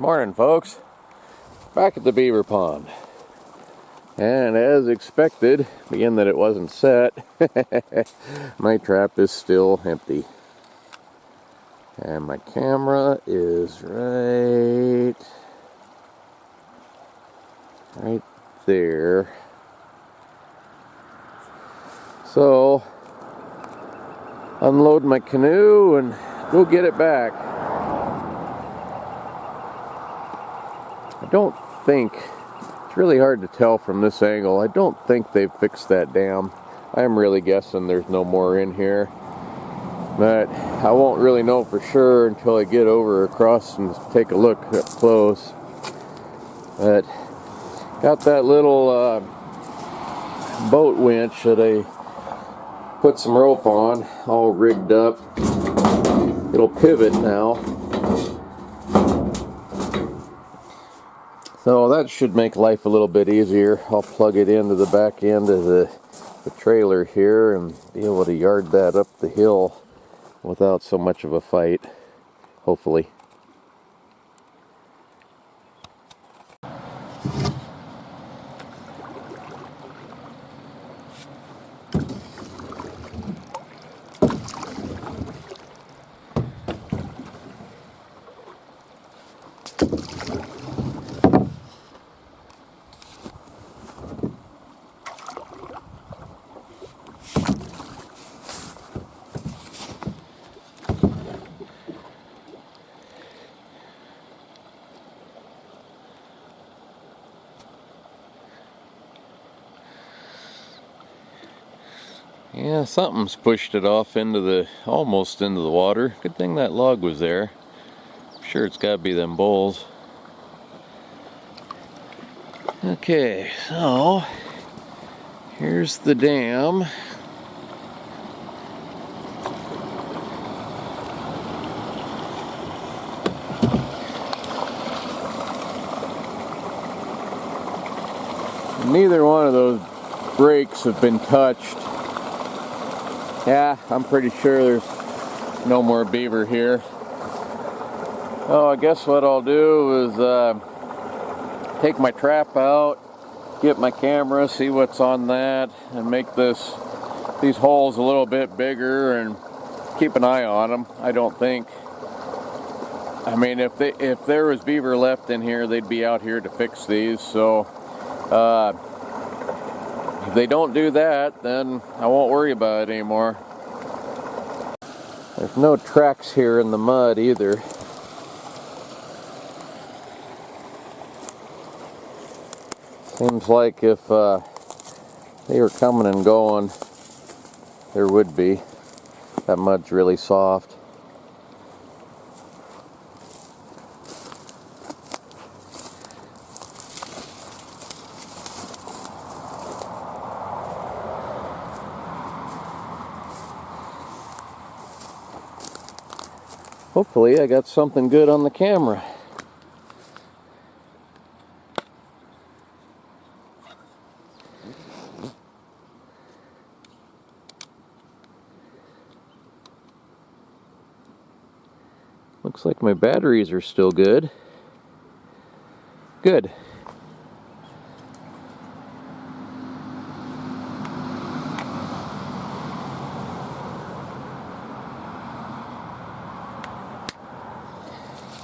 Morning, folks. Back at the beaver pond. And as expected, being that it wasn't set, my trap is still empty. And my camera is right there. So, unload my canoe and go get it back. I don't think, it's really hard to tell from this angle, I don't think they've fixed that dam. I'm really guessing there's no more in here. But I won't really know for sure until I get over across and take a look up close. But got that little boat winch that I put some rope on, all rigged up. It'll pivot now. So that should make life a little bit easier. I'll plug it into the back end of the trailer here and be able to yard that up the hill without so much of a fight, hopefully. Yeah, something's pushed it off into the, almost into the water. Good thing that log was there. I'm sure it's got to be them bulls. Okay, so here's the dam. Neither one of those breaks have been touched. Yeah, I'm pretty sure there's no more beaver here. Oh, I guess what I'll do is take my trap out, get my camera, see what's on that, and make these holes a little bit bigger and keep an eye on them. I don't think, I mean, if there was beaver left in here, they'd be out here to fix these. So if they don't do that, then I won't worry about it anymore. There's no tracks here in the mud either. Seems like if they were coming and going, there would be. That mud's really soft. Hopefully I got something good on the camera. Looks like my batteries are still good. Good.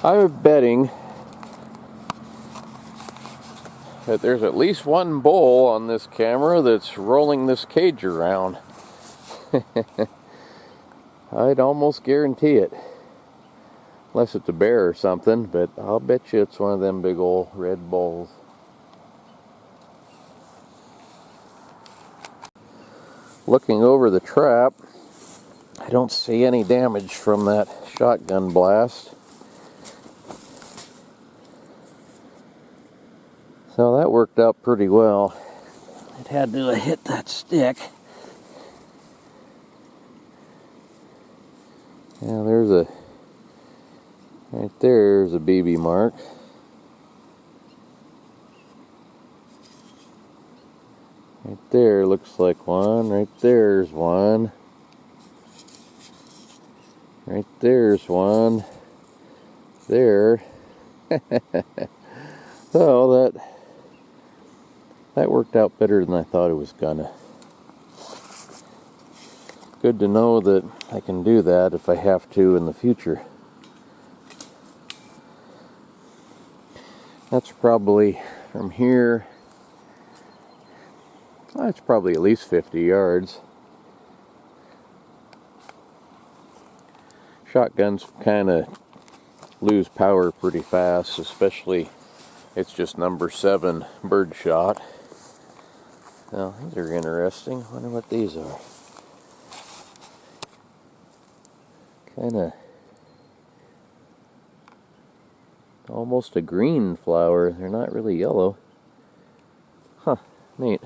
I'm betting that there's at least one bull on this camera that's rolling this cage around. I'd almost guarantee it. Unless it's a bear or something, but I'll bet you it's one of them big old red bulls. Looking over the trap, I don't see any damage from that shotgun blast. So that worked out pretty well. It had to hit that stick. Yeah, right there's a BB mark. Right there looks like one. Right there's one. Right there's one. There. So that worked out better than I thought it was gonna. Good to know that I can do that if I have to in the future. That's probably from here. That's probably at least 50 yards. Shotguns kind of lose power pretty fast, especially it's just number 7 bird shot. Now, these are interesting. I wonder what these are. Kind of almost a green flower. They're not really yellow. Huh, neat.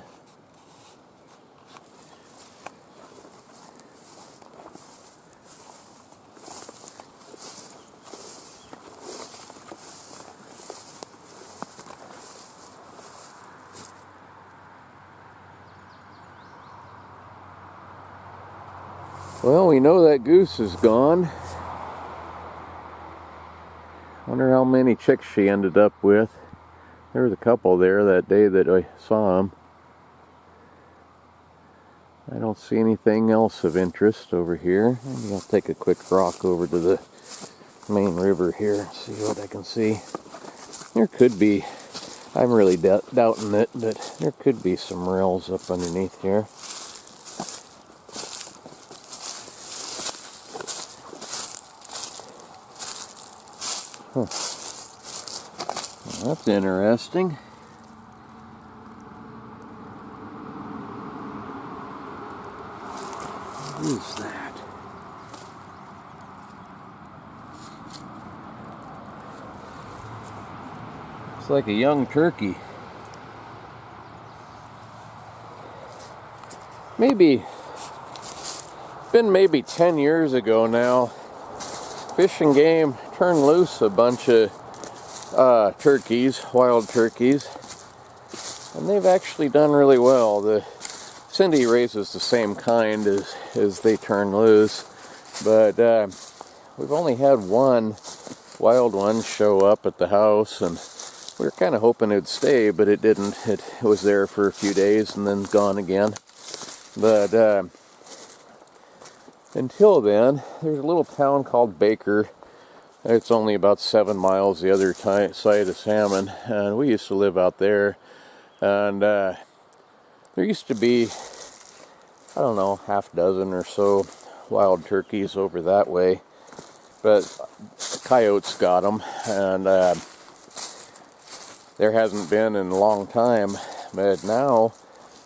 Well, we know that goose is gone. Wonder how many chicks she ended up with. There was a couple there that day that I saw them. I don't see anything else of interest over here. Maybe I'll take a quick rock over to the main river here, see what I can see. There could be, I'm really doubting it, but there could be some rails up underneath here. Huh. Well, that's interesting. What is that? It's like a young turkey. Been maybe 10 years ago now. Fish and Game turned loose a bunch of turkeys, wild turkeys, and they've actually done really well. Cindy raises the same kind as they turn loose, but we've only had one wild one show up at the house, and we were kind of hoping it'd stay, but it didn't. It was there for a few days and then gone again. But until then, there's a little town called Beaver. It's only about 7 miles the other side of Salmon, and we used to live out there. And there used to be, I don't know, half dozen or so wild turkeys over that way, but coyotes got them, and there hasn't been in a long time. But now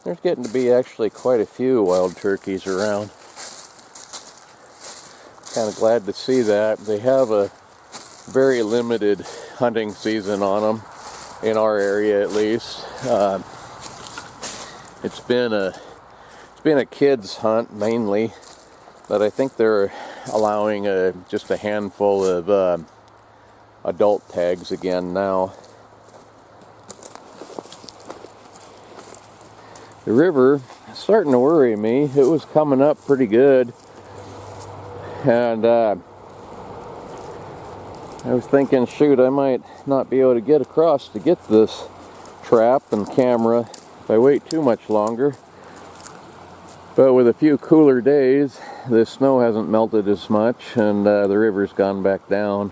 there's getting to be actually quite a few wild turkeys around. Kind of glad to see that. They have a very limited hunting season on them in our area, at least. It's been a kids hunt mainly, but I think they're allowing just a handful of adult tags again now. The river is starting to worry me. It was coming up pretty good, and I was thinking, shoot, I might not be able to get across to get this trap and camera if I wait too much longer. But with a few cooler days, the snow hasn't melted as much, and the river's gone back down.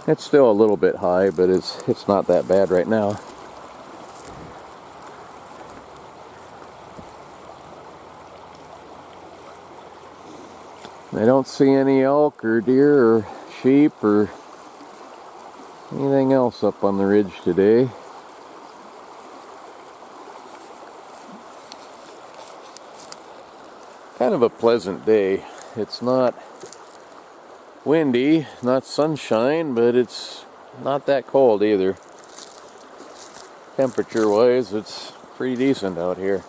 It's still a little bit high, but it's not that bad right now. I don't see any elk or deer or sheep or anything else up on the ridge today. Kind of a pleasant day. It's not windy, not sunshine, but it's not that cold either. Temperature wise, it's pretty decent out here.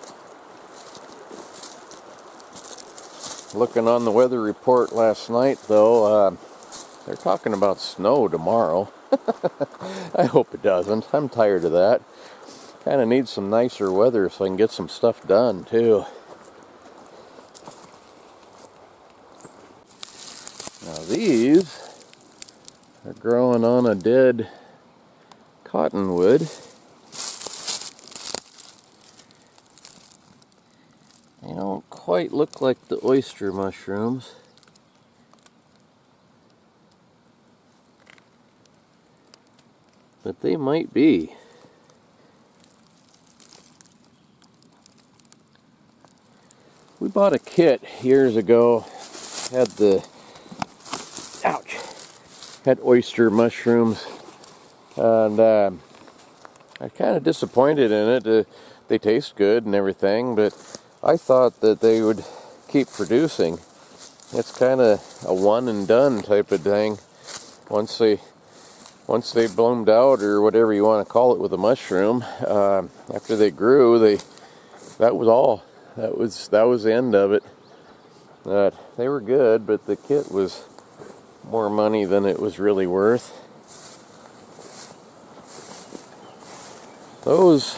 Looking on the weather report last night, though, they're talking about snow tomorrow. I hope it doesn't. I'm tired of that. Kind of need some nicer weather so I can get some stuff done, too. Now these are growing on a dead cottonwood. They don't quite look like the oyster mushrooms. But they might be. We bought a kit years ago, had oyster mushrooms, and I'm kind of disappointed in it. They taste good and everything, but I thought that they would keep producing. It's kind of a one and done type of thing. Once they bloomed out, or whatever you want to call it with a mushroom, after they grew, that was all. That was the end of it. They were good, but the kit was more money than it was really worth. Those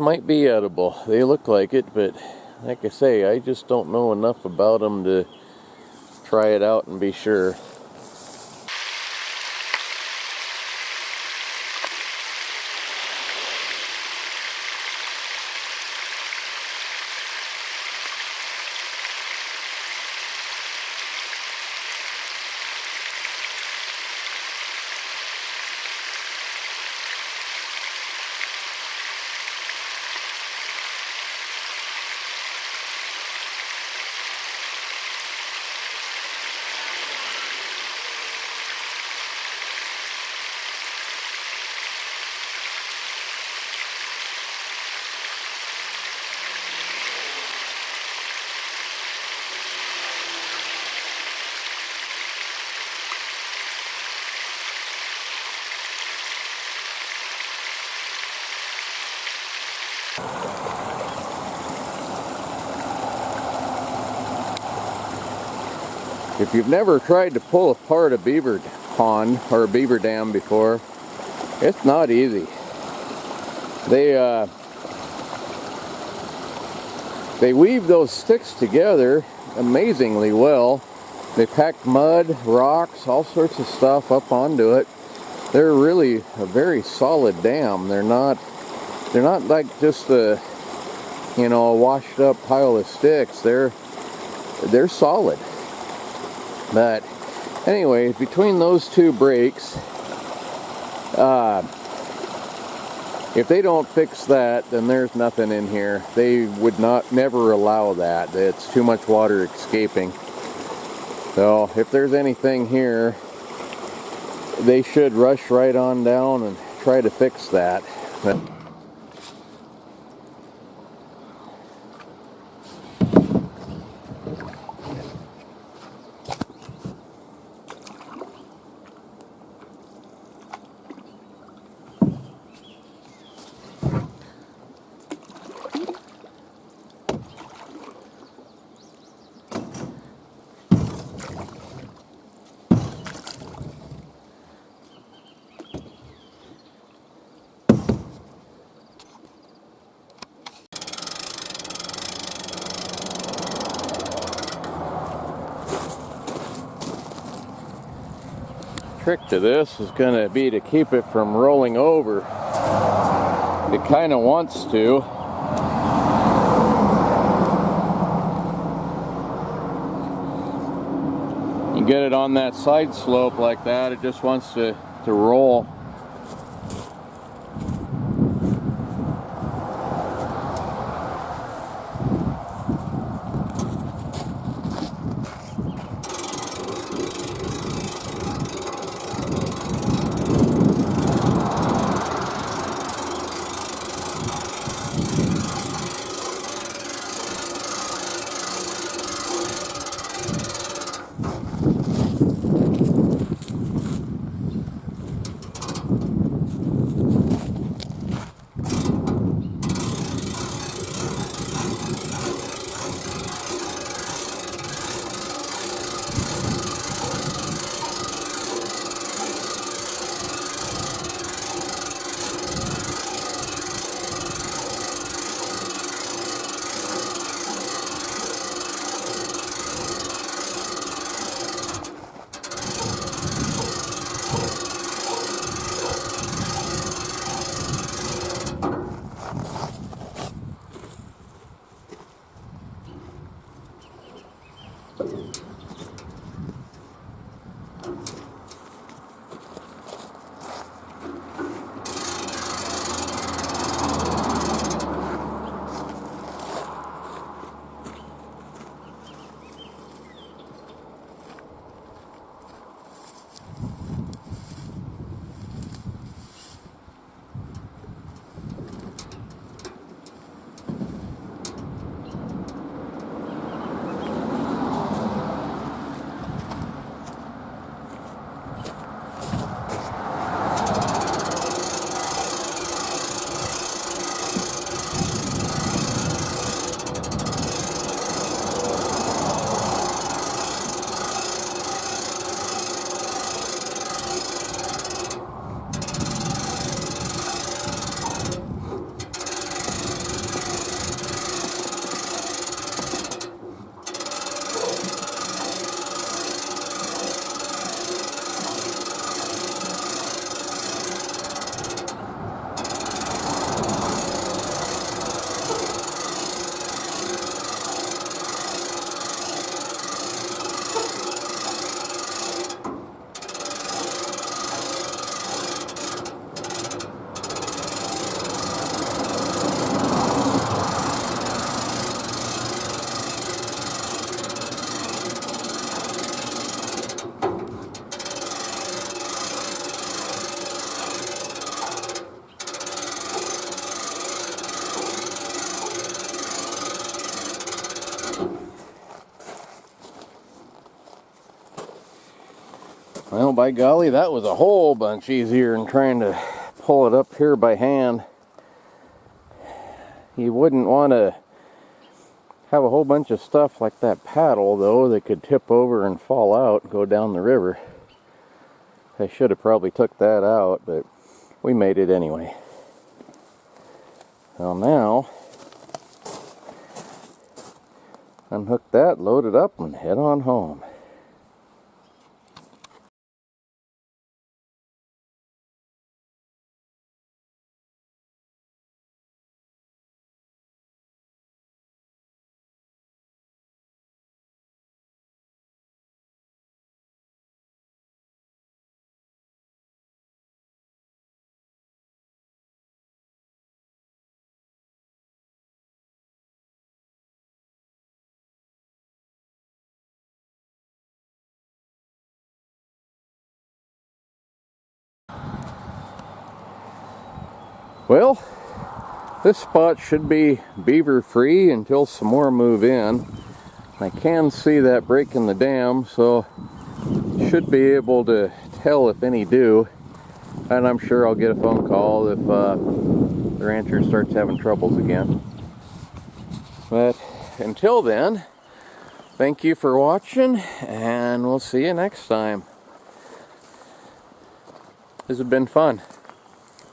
might be edible. They look like it, but like I say, I just don't know enough about them to try it out and be sure. If you've never tried to pull apart a beaver pond or a beaver dam before, it's not easy. They weave those sticks together amazingly well. They pack mud, rocks, all sorts of stuff up onto it. They're really a very solid dam. They're not like just a washed up pile of sticks. They're solid. But anyway, between those two breaks, if they don't fix that, then there's nothing in here. They would never allow that. It's too much water escaping. So if there's anything here, they should rush right on down and try to fix that. Trick to this is going to be to keep it from rolling over. It kind of wants to. You get it on that side slope like that, it just wants to roll. Well, by golly, that was a whole bunch easier than trying to pull it up here by hand. You wouldn't want to have a whole bunch of stuff like that paddle, though, that could tip over and fall out and go down the river. I should have probably took that out, but we made it anyway. Well, now, unhook that, load it up, and head on home. Well, this spot should be beaver free until some more move in. I can see that break in the dam, so should be able to tell if any do. And I'm sure I'll get a phone call if the rancher starts having troubles again. But until then, thank you for watching, and we'll see you next time. This has been fun.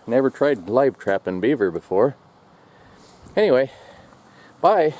Never tried live trapping beaver before. Anyway, bye.